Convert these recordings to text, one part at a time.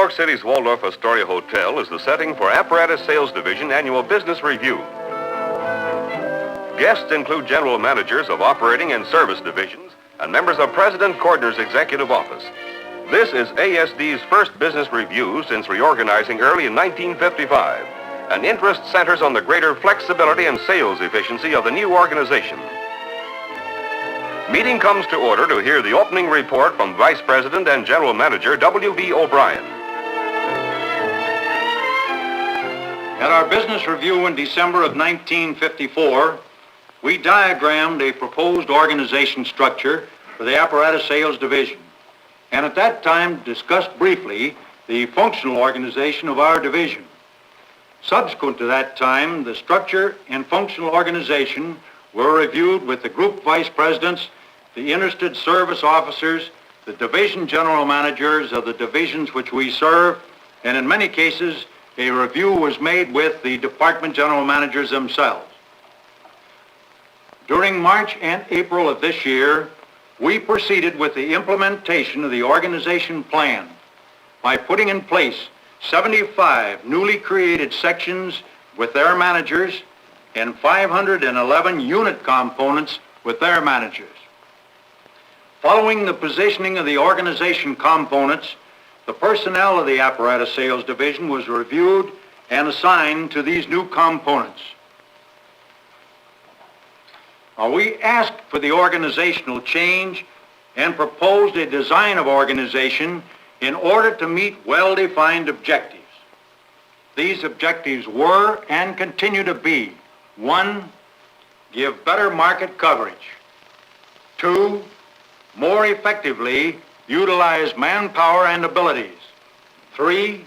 York City's Waldorf Astoria Hotel is the setting for Apparatus Sales Division Annual Business Review. Guests include general managers of operating and service divisions and members of President Cordner's executive office. This is ASD's first business review since reorganizing early in 1955, and interest centers on the greater flexibility and sales efficiency of the new organization. Meeting comes to order to hear the opening report from Vice President and General Manager W.B. O'Brien. At our business review in December of 1954, we diagrammed a proposed organization structure for the Apparatus Sales Division, and at that time discussed briefly the functional organization of our division. Subsequent to that time, the structure and functional organization were reviewed with the group vice presidents, the interested service officers, the division general managers of the divisions which we serve, and in many cases, a review was made with the department general managers themselves. During March and April of this year, we proceeded with the implementation of the organization plan by putting in place 75 newly created sections with their managers and 511 unit components with their managers. Following the positioning of the organization components, the personnel of the Apparatus Sales Division was reviewed and assigned to these new components. We asked for the organizational change and proposed a design of organization in order to meet well-defined objectives. These objectives were and continue to be: 1, give better market coverage; 2, more effectively utilize manpower and abilities; 3,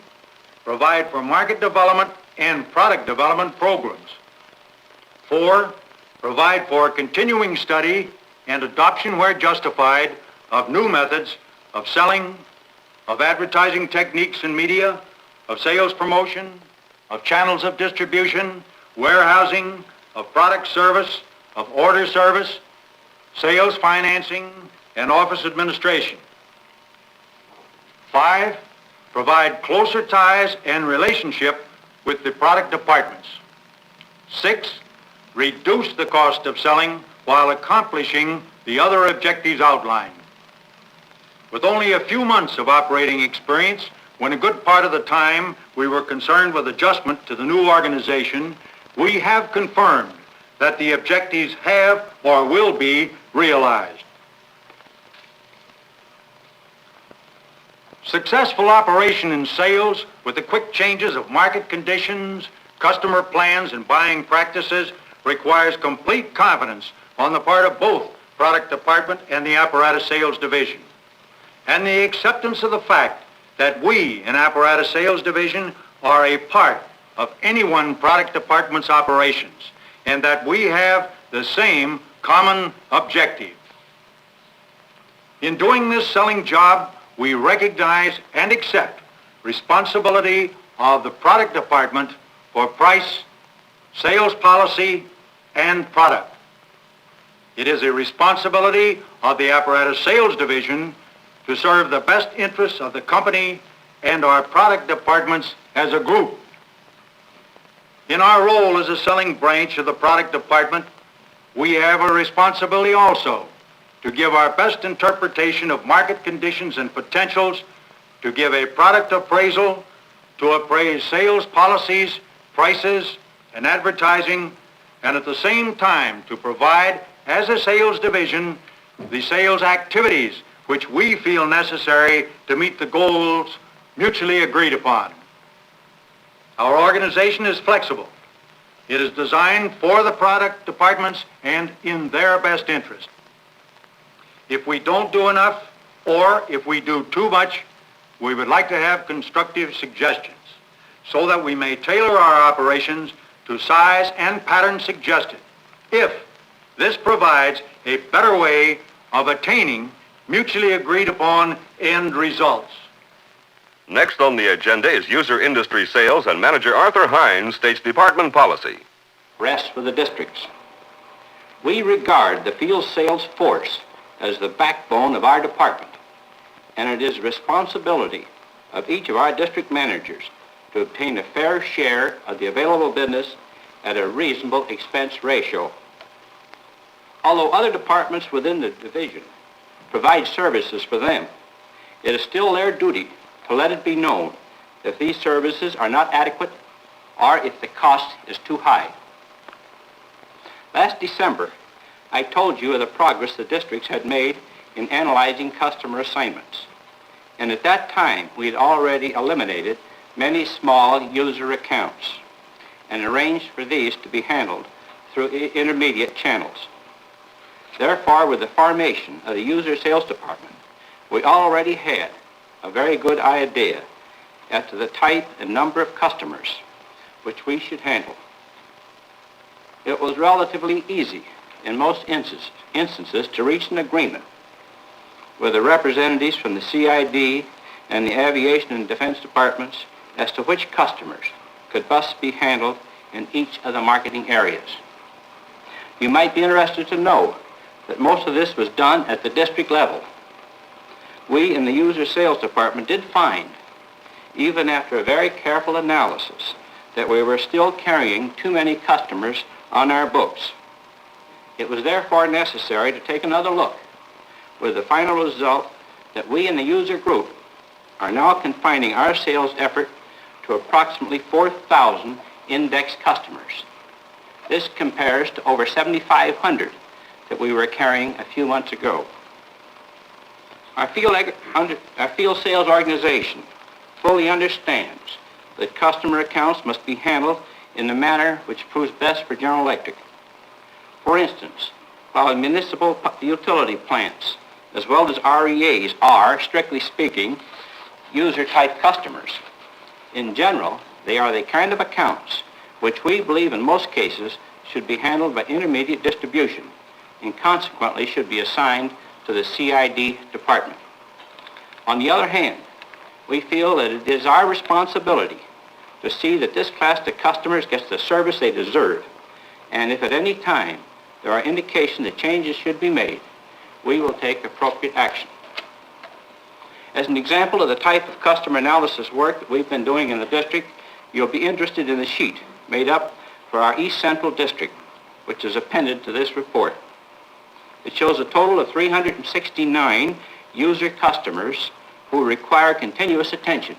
provide for market development and product development programs; 4, provide for continuing study and adoption where justified of new methods of selling, of advertising techniques and media, of sales promotion, of channels of distribution, warehousing, of product service, of order service, sales financing, and office administration. 5, provide closer ties and relationship with the product departments. 6, reduce the cost of selling while accomplishing the other objectives outlined. With only a few months of operating experience, when a good part of the time we were concerned with adjustment to the new organization, we have confirmed that the objectives have or will be realized. Successful operation in sales with the quick changes of market conditions, customer plans, and buying practices requires complete confidence on the part of both product department and the Apparatus Sales Division, and the acceptance of the fact that we in Apparatus Sales Division are a part of any one product department's operations, and that we have the same common objective. In doing this selling job, we recognize and accept responsibility of the product department for price, sales policy, and product. It is a responsibility of the Apparatus Sales Division to serve the best interests of the company and our product departments as a group. In our role as a selling branch of the product department, we have a responsibility also to give our best interpretation of market conditions and potentials, to give a product appraisal, to appraise sales policies, prices, and advertising, and at the same time to provide, as a sales division, the sales activities which we feel necessary to meet the goals mutually agreed upon. Our organization is flexible. It is designed for the product departments and in their best interest. If we don't do enough, or if we do too much, we would like to have constructive suggestions so that we may tailor our operations to size and pattern suggested, if this provides a better way of attaining mutually agreed upon end results. Next on the agenda is User Industry Sales, and Manager Arthur Hines states department policy. Rest for the districts. We regard the field sales force as the backbone of our department, and it is responsibility of each of our district managers to obtain a fair share of the available business at a reasonable expense ratio. Although other departments within the division provide services for them, it is still their duty to let it be known if these services are not adequate or if the cost is too high. Last December, I told you of the progress the districts had made in analyzing customer assignments. And at that time, we had already eliminated many small user accounts and arranged for these to be handled through intermediate channels. Therefore, with the formation of the user sales department, we already had a very good idea as to the type and number of customers which we should handle. It was relatively easy in most instances to reach an agreement with the representatives from the CID and the Aviation and Defense Departments as to which customers could best be handled in each of the marketing areas. You might be interested to know that most of this was done at the district level. We in the user sales department did find, even after a very careful analysis, that we were still carrying too many customers on our books. It was therefore necessary to take another look, with the final result that we in the user group are now confining our sales effort to approximately 4,000 index customers. This compares to over 7,500 that we were carrying a few months ago. Our field sales organization fully understands that customer accounts must be handled in the manner which proves best for General Electric. For instance, while municipal utility plants, as well as REAs, are, strictly speaking, user-type customers, in general, they are the kind of accounts which we believe in most cases should be handled by intermediate distribution and consequently should be assigned to the CID department. On the other hand, we feel that it is our responsibility to see that this class of customers gets the service they deserve, and if at any time there are indications that changes should be made, we will take appropriate action. As an example of the type of customer analysis work that we've been doing in the district, you'll be interested in the sheet made up for our East Central District, which is appended to this report. It shows a total of 369 user customers who require continuous attention,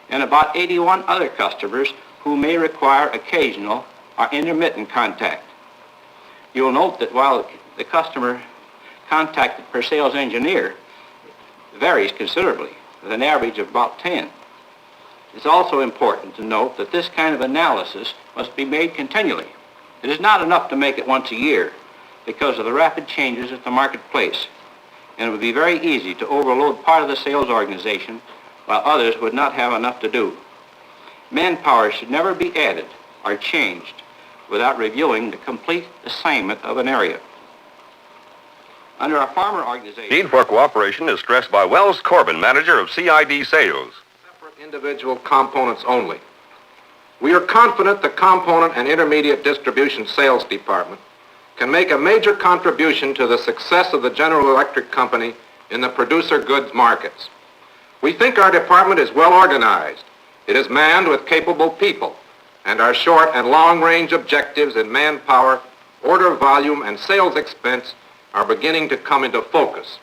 and about 81 other customers who may require occasional or intermittent contact. You'll note that while the customer contacted per sales engineer varies considerably, with an average of about 10. It's also important to note that this kind of analysis must be made continually. It is not enough to make it once a year because of the rapid changes at the marketplace, and it would be very easy to overload part of the sales organization while others would not have enough to do. Manpower should never be added or changed without reviewing the complete assignment of an area. Under our farmer organization... Need for cooperation is stressed by Wells Corbin, manager of CID Sales. Separate individual components only. We are confident the component and intermediate distribution sales department can make a major contribution to the success of the General Electric Company in the producer goods markets. We think our department is well organized. It is manned with capable people, and our short and long-range objectives in manpower, order volume, and sales expense are beginning to come into focus.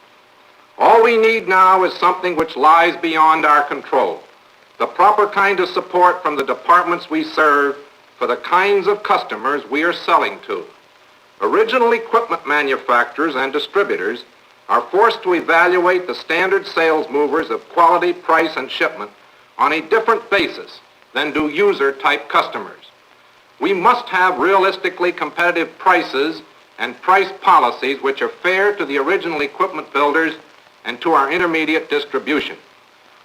All we need now is something which lies beyond our control, the proper kind of support from the departments we serve for the kinds of customers we are selling to. Original equipment manufacturers and distributors are forced to evaluate the standard sales movers of quality, price, and shipment on a different basis than do user-type customers. We must have realistically competitive prices and price policies which are fair to the original equipment builders and to our intermediate distribution.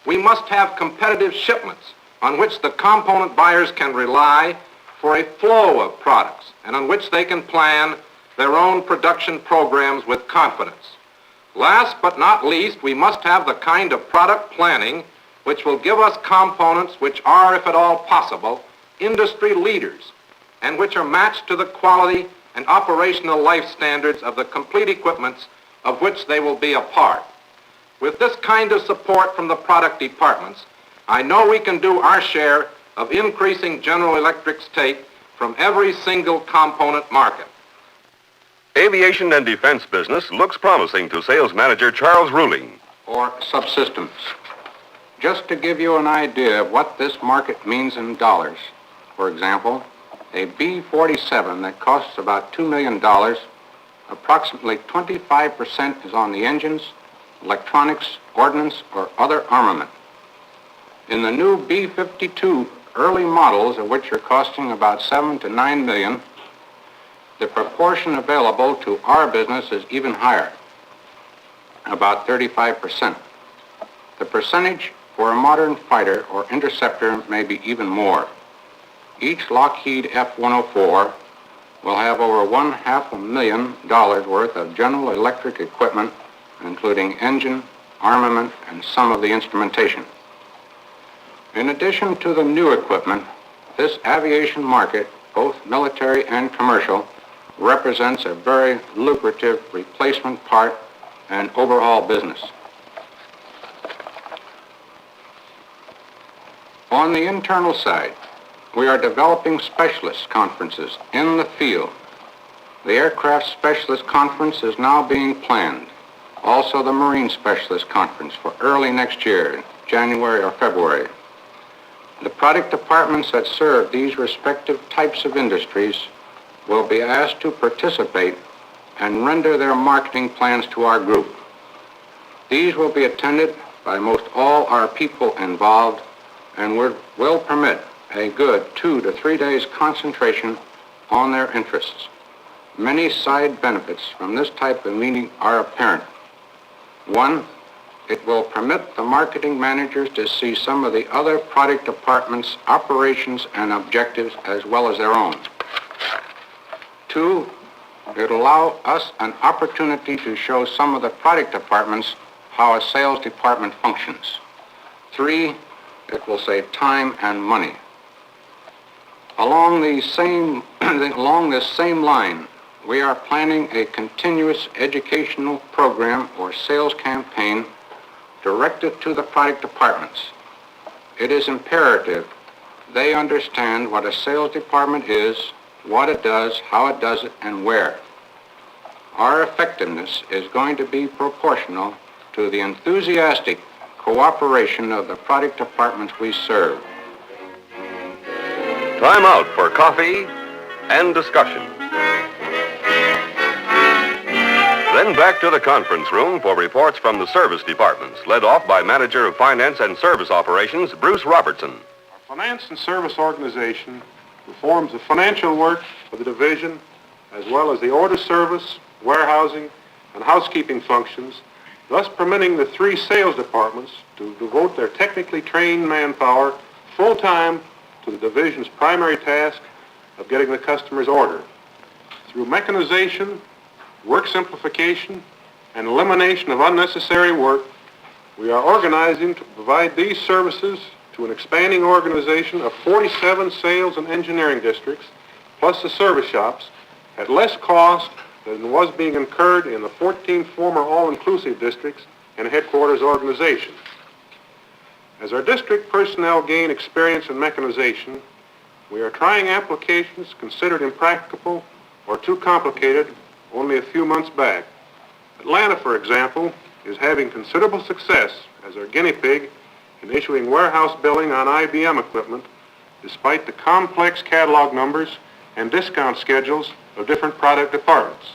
We must have competitive shipments on which the component buyers can rely for a flow of products and on which they can plan their own production programs with confidence. Last but not least, we must have the kind of product planning which will give us components which are, if at all possible, industry leaders and which are matched to the quality and operational life standards of the complete equipments of which they will be a part. With this kind of support from the product departments, I know we can do our share of increasing General Electric's take from every single component market. Aviation and defense business looks promising to sales manager Charles Ruling. Or subsystems. Just to give you an idea of what this market means in dollars, for example, a B-47 that costs about $2 million, approximately 25% is on the engines, electronics, ordnance, or other armament. In the new B-52 early models, of which are costing about $7 to $9 million, the proportion available to our business is even higher, about 35%. The percentage for a modern fighter or interceptor may be even more. Each Lockheed F-104 will have over $500,000 worth of General Electric equipment, including engine, armament, and some of the instrumentation. In addition to the new equipment, this aviation market, both military and commercial, represents a very lucrative replacement part and overhaul business. On the internal side, we are developing specialist conferences in the field. The Aircraft Specialist Conference is now being planned. Also the Marine Specialist Conference for early next year, January or February. The product departments that serve these respective types of industries will be asked to participate and render their marketing plans to our group. These will be attended by most all our people involved and will permit a good 2 to 3 days concentration on their interests. Many side benefits from this type of meeting are apparent. One, it will permit the marketing managers to see some of the other product departments' operations and objectives as well as their own. Two, it will allow us an opportunity to show some of the product departments how a sales department functions. Three, it will save time and money. Along this same line, we are planning a continuous educational program or sales campaign directed to the product departments. It is imperative they understand what a sales department is, what it does, how it does it, and where. Our effectiveness is going to be proportional to the enthusiastic cooperation of the product departments we serve. Time out for coffee and discussion. Then back to the conference room for reports from the service departments, led off by Manager of Finance and Service Operations, Bruce Robertson. Our finance and service organization performs the financial work for the division, as well as the order service, warehousing, and housekeeping functions, thus permitting the 3 sales departments to devote their technically trained manpower full-time to the division's primary task of getting the customer's order. Through mechanization, work simplification, and elimination of unnecessary work, we are organizing to provide these services to an expanding organization of 47 sales and engineering districts, plus the service shops, at less cost than was being incurred in the 14 former all-inclusive districts and headquarters organization. As our district personnel gain experience in mechanization, we are trying applications considered impracticable or too complicated only a few months back. Atlanta, for example, is having considerable success as our guinea pig in issuing warehouse billing on IBM equipment, despite the complex catalog numbers and discount schedules of different product departments.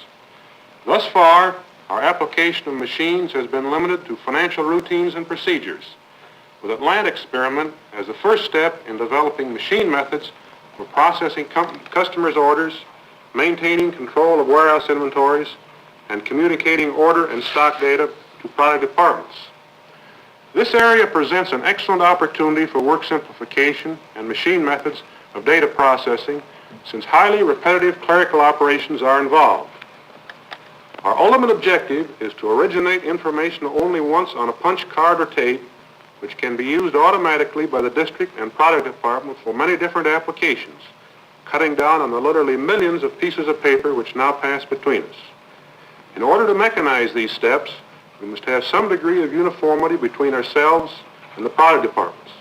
Thus far, our application of machines has been limited to financial routines and procedures, with Atlanta experiment as the first step in developing machine methods for processing customers' orders, maintaining control of warehouse inventories, and communicating order and stock data to product departments. This area presents an excellent opportunity for work simplification and machine methods of data processing, since highly repetitive clerical operations are involved. Our ultimate objective is to originate information only once on a punch card or tape, which can be used automatically by the district and product department for many different applications, cutting down on the literally millions of pieces of paper which now pass between us. In order to mechanize these steps, we must have some degree of uniformity between ourselves and the product departments.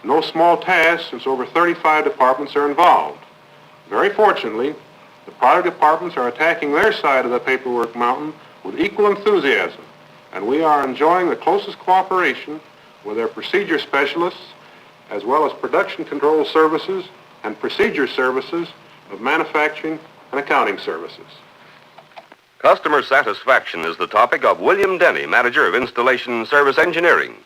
No small task, since over 35 departments are involved. Very fortunately, the product departments are attacking their side of the paperwork mountain with equal enthusiasm, and we are enjoying the closest cooperation with their procedure specialists, as well as production control services and procedure services of manufacturing and accounting services. Customer satisfaction is the topic of William Denny, Manager of Installation and Service Engineering.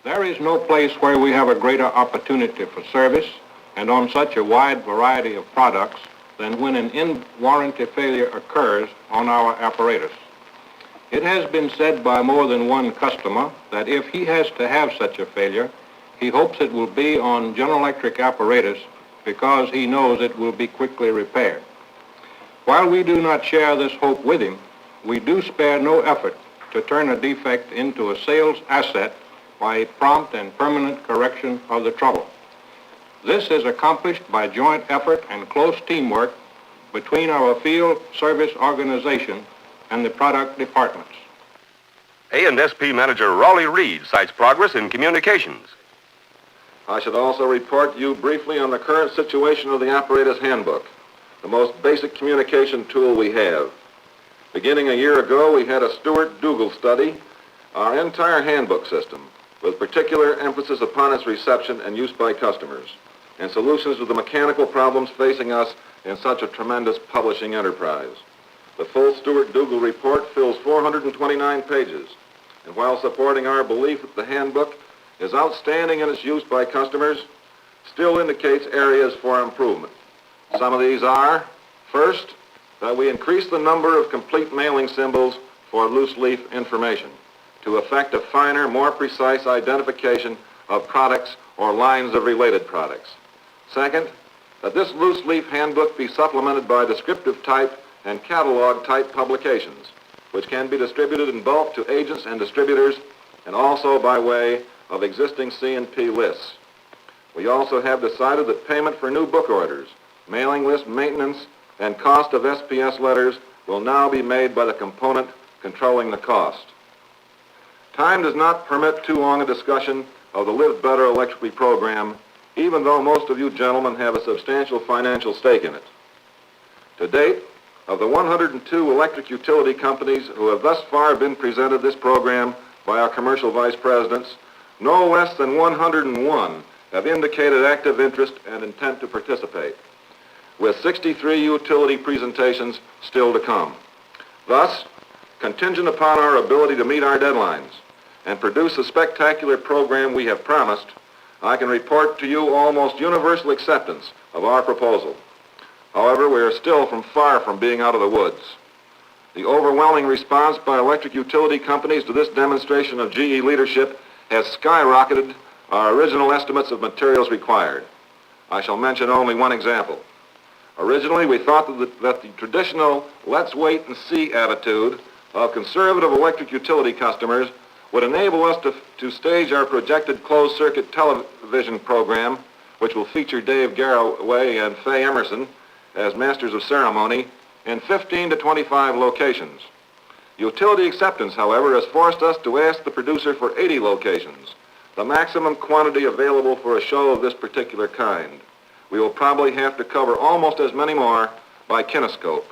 There is no place where we have a greater opportunity for service and on such a wide variety of products than when an in-warranty failure occurs on our apparatus. It has been said by more than one customer that if he has to have such a failure, he hopes it will be on General Electric apparatus because he knows it will be quickly repaired. While we do not share this hope with him, we do spare no effort to turn a defect into a sales asset by a prompt and permanent correction of the trouble. This is accomplished by joint effort and close teamwork between our field service organization and the product departments. A&SP Manager Reid cites progress in communications. I should also report you briefly on the current situation of the Apparatus Handbook, the most basic communication tool we have. Beginning a year ago, we had a Stewart-Dougal study our entire handbook system, with particular emphasis upon its reception and use by customers, and solutions to the mechanical problems facing us in such a tremendous publishing enterprise. The full Stewart-Dougal report fills 429 pages, and while supporting our belief that the handbook is outstanding in its use by customers, still indicates areas for improvement. Some of these are, first, that we increase the number of complete mailing symbols for loose leaf information to effect a finer, more precise identification of products or lines of related products. Second, that this loose leaf handbook be supplemented by descriptive type and catalog type publications, which can be distributed in bulk to agents and distributors and also by way of existing C&P lists. We also have decided that payment for new book orders, mailing list maintenance, and cost of SPS letters will now be made by the component controlling the cost. Time does not permit too long a discussion of the Live Better Electrically program, even though most of you gentlemen have a substantial financial stake in it. To date, of the 102 electric utility companies who have thus far been presented this program by our commercial vice presidents, no less than 101 have indicated active interest and intent to participate, with 63 utility presentations still to come. Thus, contingent upon our ability to meet our deadlines and produce the spectacular program we have promised, I can report to you almost universal acceptance of our proposal. However, we are still far from being out of the woods. The overwhelming response by electric utility companies to this demonstration of GE leadership has skyrocketed our original estimates of materials required. I shall mention only one example. Originally, we thought that the traditional let's wait and see attitude of conservative electric utility customers would enable us to stage our projected closed-circuit television program, which will feature Dave Garraway and Fay Emerson as masters of ceremony, in 15 to 25 locations. Utility acceptance, however, has forced us to ask the producer for 80 locations, the maximum quantity available for a show of this particular kind. We will probably have to cover almost as many more by kinescope.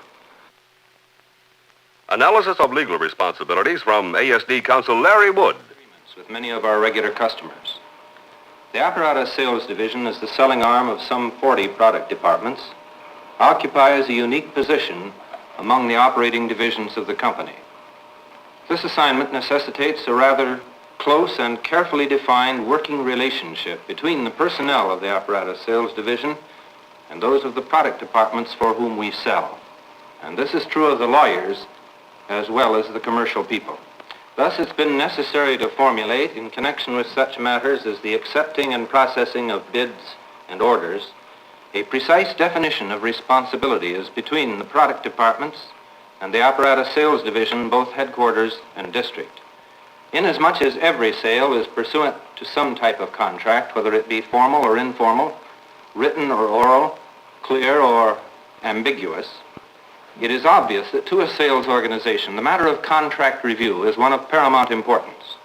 Analysis of legal responsibilities from ASD Counsel Larry Wood. With many of our regular customers. The Apparatus Sales Division is the selling arm of some 40 product departments, occupies a unique position among the operating divisions of the company. This assignment necessitates a rather close and carefully defined working relationship between the personnel of the Apparatus Sales Division and those of the product departments for whom we sell. And this is true of the lawyers as well as the commercial people. Thus, it's been necessary to formulate, in connection with such matters as the accepting and processing of bids and orders, a precise definition of responsibilities between the product departments and the Apparatus Sales Division, both headquarters and district. Inasmuch as every sale is pursuant to some type of contract, whether it be formal or informal, written or oral, clear or ambiguous, It is obvious that to a sales organization, the matter of contract review is one of paramount importance.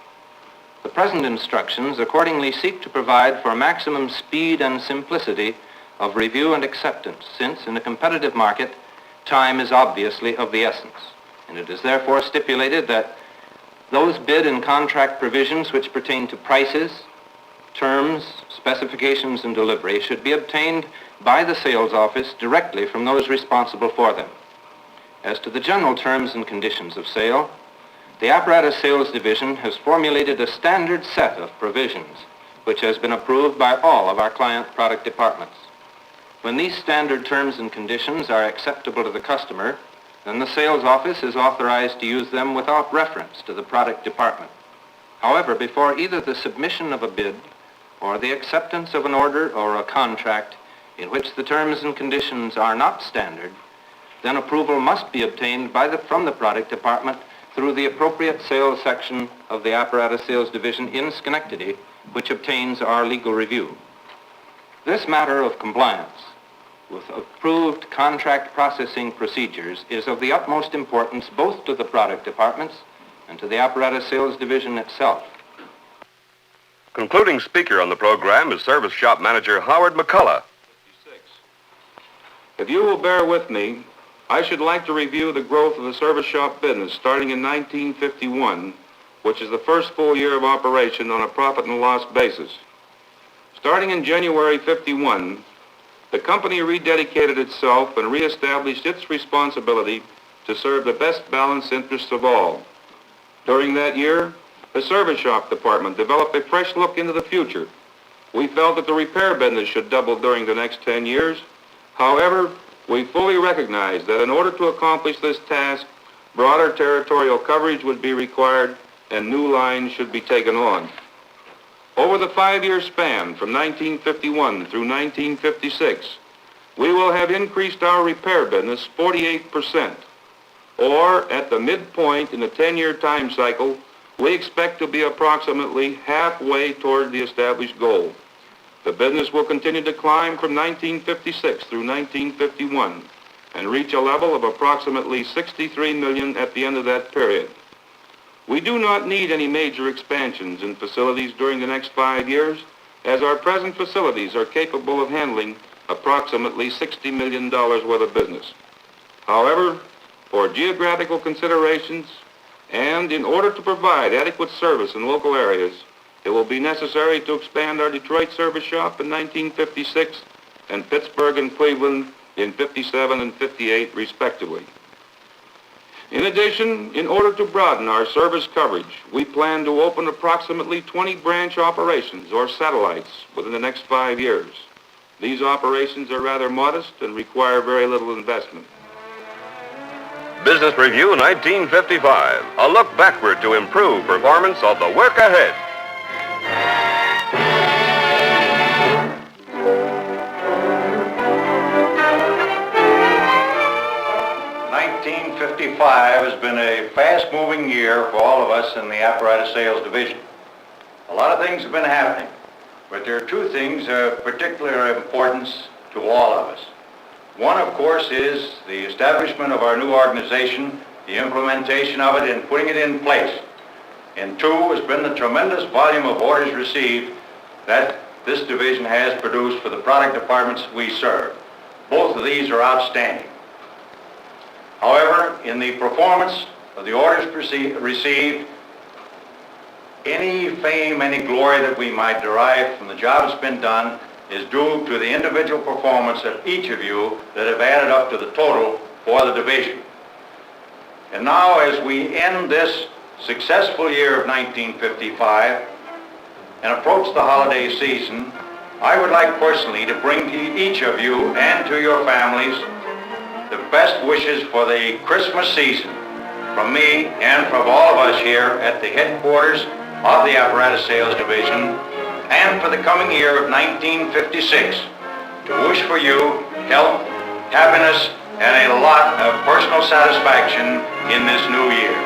The present instructions accordingly seek to provide for maximum speed and simplicity of review and acceptance, since in a competitive market, time is obviously of the essence. And it is therefore stipulated that those bid and contract provisions which pertain to prices, terms, specifications, and delivery should be obtained by the sales office directly from those responsible for them. As to the general terms and conditions of sale, the Apparatus Sales Division has formulated a standard set of provisions which has been approved by all of our client product departments. When these standard terms and conditions are acceptable to the customer, then the sales office is authorized to use them without reference to the product department. However, before either the submission of a bid or the acceptance of an order or a contract in which the terms and conditions are not standard, then approval must be obtained from the product department through the appropriate sales section of the Apparatus Sales Division in Schenectady, which obtains our legal review. This matter of compliance with approved contract processing procedures is of the utmost importance both to the product departments and to the Apparatus Sales Division itself. Concluding speaker on the program is Service Shop Manager Howard McCullough. If you will bear with me, I should like to review the growth of the service shop business starting in 1951, which is the first full year of operation on a profit and loss basis. Starting in January 51, the company rededicated itself and reestablished its responsibility to serve the best balanced interests of all. During that year, the service shop department developed a fresh look into the future. We felt that the repair business should double during the next 10 years. However, we fully recognized that in order to accomplish this task, broader territorial coverage would be required and new lines should be taken on. Over the 5-year span from 1951 through 1956, we will have increased our repair business 48%, or at the midpoint in the 10-year time cycle, we expect to be approximately halfway toward the established goal. The business will continue to climb from 1956 through 1951 and reach a level of approximately $63 million at the end of that period. We do not need any major expansions in facilities during the next 5 years, as our present facilities are capable of handling approximately $60 million worth of business. However, for geographical considerations and in order to provide adequate service in local areas, it will be necessary to expand our Detroit service shop in 1956 and Pittsburgh and Cleveland in 57 and 58 respectively. In addition, in order to broaden our service coverage, we plan to open approximately 20 branch operations or satellites within the next 5 years. These operations are rather modest and require very little investment. Business Review 1955, a look backward to improve performance of the work ahead. 1955 has been a fast-moving year for all of us in the Apparatus Sales Division. A lot of things have been happening, but there are two things of particular importance to all of us. One, of course, is the establishment of our new organization, the implementation of it and putting it in place. And two has been the tremendous volume of orders received that this division has produced for the product departments we serve. Both of these are outstanding. However, in the performance of the orders received, any fame, any glory that we might derive from the job that's been done is due to the individual performance of each of you that have added up to the total for the division. And now, as we end this successful year of 1955 and approach the holiday season, I would like personally to bring to each of you and to your families the best wishes for the Christmas season from me and from all of us here at the headquarters of the Apparatus Sales Division, and for the coming year of 1956, to wish for you health, happiness, and a lot of personal satisfaction in this new year.